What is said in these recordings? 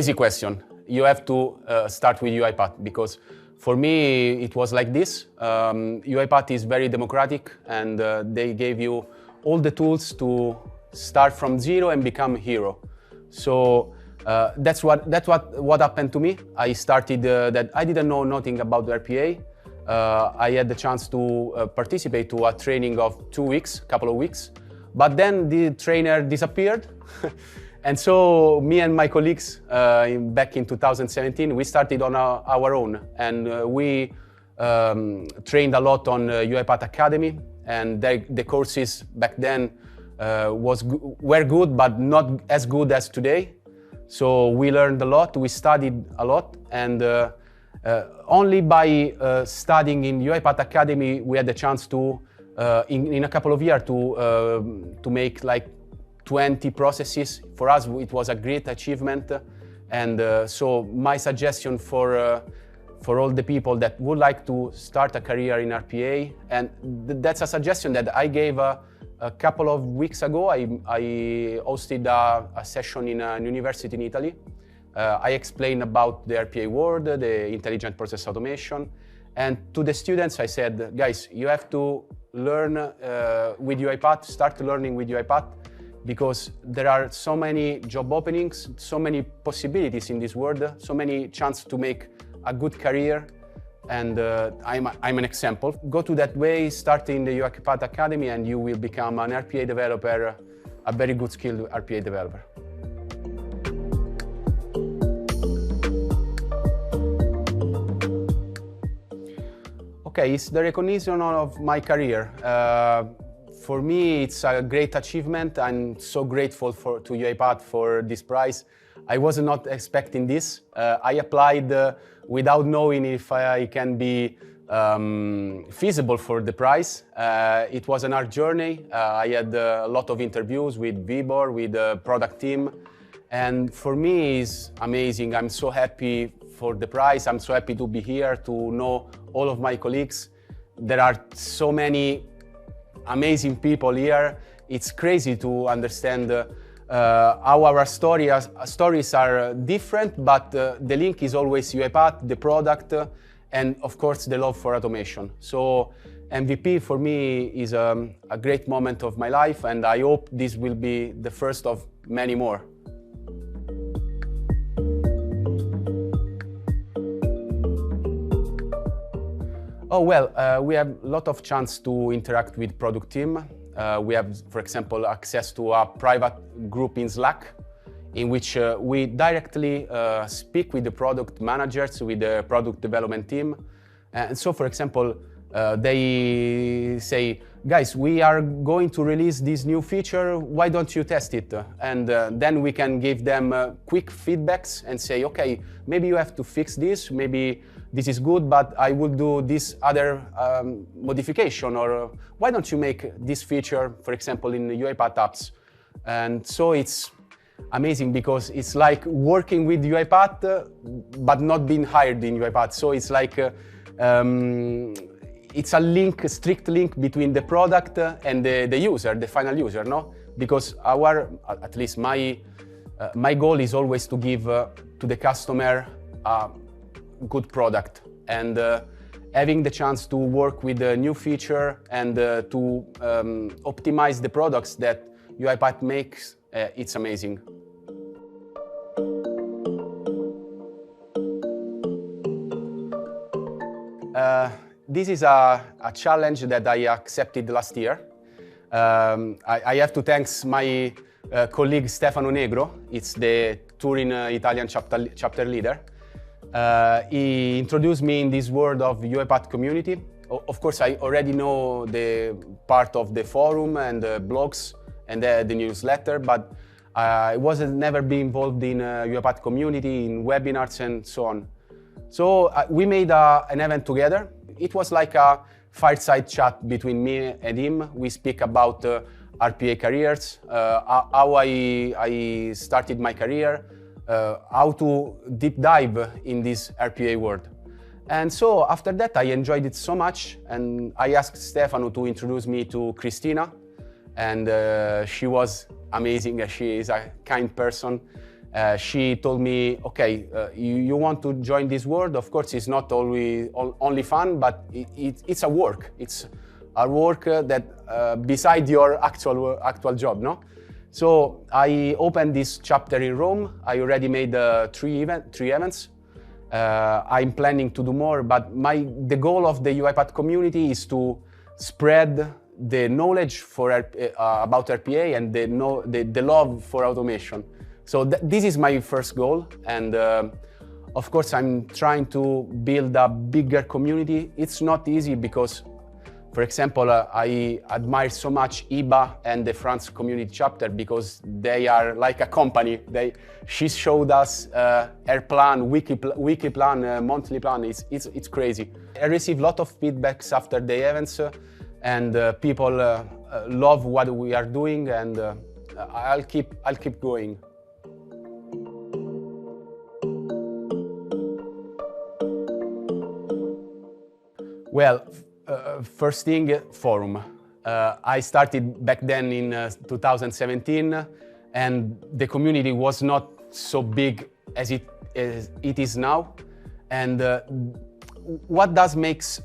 Easy question. You have to start with UiPath, because for me it was like this. UiPath is very democratic, and they gave you all the tools to start from zero and become a hero. So that's what happened to me. I started that I didn't know nothing about RPA. I had the chance to participate to a training of 2 weeks, couple of weeks, but then the trainer disappeared. And so me and my colleagues back in 2017, we started on our own, and we trained a lot on UiPath Academy, and the courses back then were good, but not as good as today. So we learned a lot, we studied a lot, and only by studying in UiPath Academy, we had the chance to, in a couple of years, to make like 20 processes. For us, it was a great achievement. And so my suggestion for all the people that would like to start a career in RPA, and that's a suggestion that I gave a couple of weeks ago. I hosted a session in a university in Italy. I explained about the RPA world, the intelligent process automation. And to the students, I said, guys, you have to learn with UiPath, start learning with UiPath, because there are so many job openings, so many possibilities in this world, so many chances to make a good career. And I'm an example. Go to that way, start in the UiPath Academy, and you will become an RPA developer, a very good skilled RPA developer. Okay, it's the recognition of my career. For me, it's a great achievement. I'm so grateful to UiPath for this prize. I was not expecting this. I applied without knowing if I can be feasible for the prize. It was an hard journey. I had a lot of interviews with Vibor, with the product team. And for me, it's amazing. I'm so happy for the prize. I'm so happy to be here, to know all of my colleagues. There are so many amazing people here. It's crazy to understand how our stories are different, but the link is always UiPath, the product, and of course the love for automation. So MVP for me is a great moment of my life, and I hope this will be the first of many more. Oh, well, we have a lot of chance to interact with product team. We have, for example, access to a private group in Slack, in which we directly speak with the product managers, with the product development team. And so, for example, they say, guys, we are going to release this new feature, why don't you test it? And then we can give them quick feedbacks and say, okay, maybe you have to fix this, maybe this is good, but I will do this other modification, or why don't you make this feature, for example, in the UiPath apps? And so it's amazing, because it's like working with UiPath, but not being hired in UiPath. So it's like, it's a link, a strict link between the product and the user, the final user, no? Because at least my goal is always to give to the customer good product, and having the chance to work with a new feature and to optimize the products that UiPath makes, it's amazing. This is a challenge that I accepted last year. I have to thank my colleague Stefano Negro. It's the Turin Italian chapter leader. He introduced me in this world of UiPath community. Of course, I already know the part of the forum and the blogs and the newsletter, but I wasn't never been involved in UiPath community, in webinars and so on. So we made an event together. It was like a fireside chat between me and him. We speak about RPA careers, how I started my career, how to deep dive in this RPA world. And so after that, I enjoyed it so much, and I asked Stefano to introduce me to Christina, and she was amazing. She is a kind person, She told me, okay, you want to join this world? Of course, it's not only fun, but it's a work. It's a work that beside your actual job, no? So I opened this chapter in Rome. I already made three events. I'm planning to do more, but the goal of the UiPath community is to spread the knowledge about RPA and the love for automation. So this is my first goal, and of course I'm trying to build a bigger community. It's not easy because, for example, I admire so much IBA and the France community chapter because they are like a company. She showed us her plan, weekly plan, monthly plan. It's crazy. I received a lot of feedbacks after the events, and people love what we are doing, and I'll keep going. Well, first thing, forum. I started back then in 2017, and the community was not so big as it is now. And what makes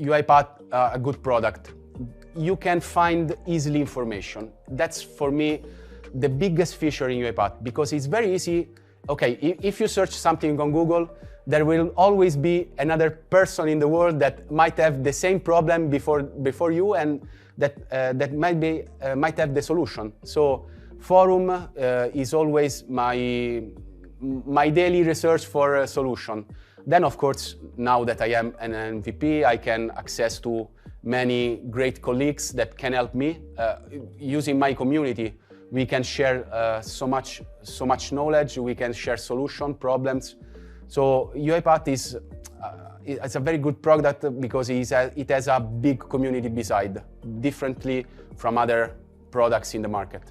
UiPath a good product? You can find easily information. That's for me the biggest feature in UiPath, because it's very easy. Okay, if you search something on Google, there will always be another person in the world that might have the same problem before you, and that might have the solution. So forum is always my daily research for a solution. Then, of course, now that I am an MVP, I can access to many great colleagues that can help me. Using my community, we can share so much knowledge. We can share solution problems. So UiPath is it's a very good product because it has a big community beside, differently from other products in the market.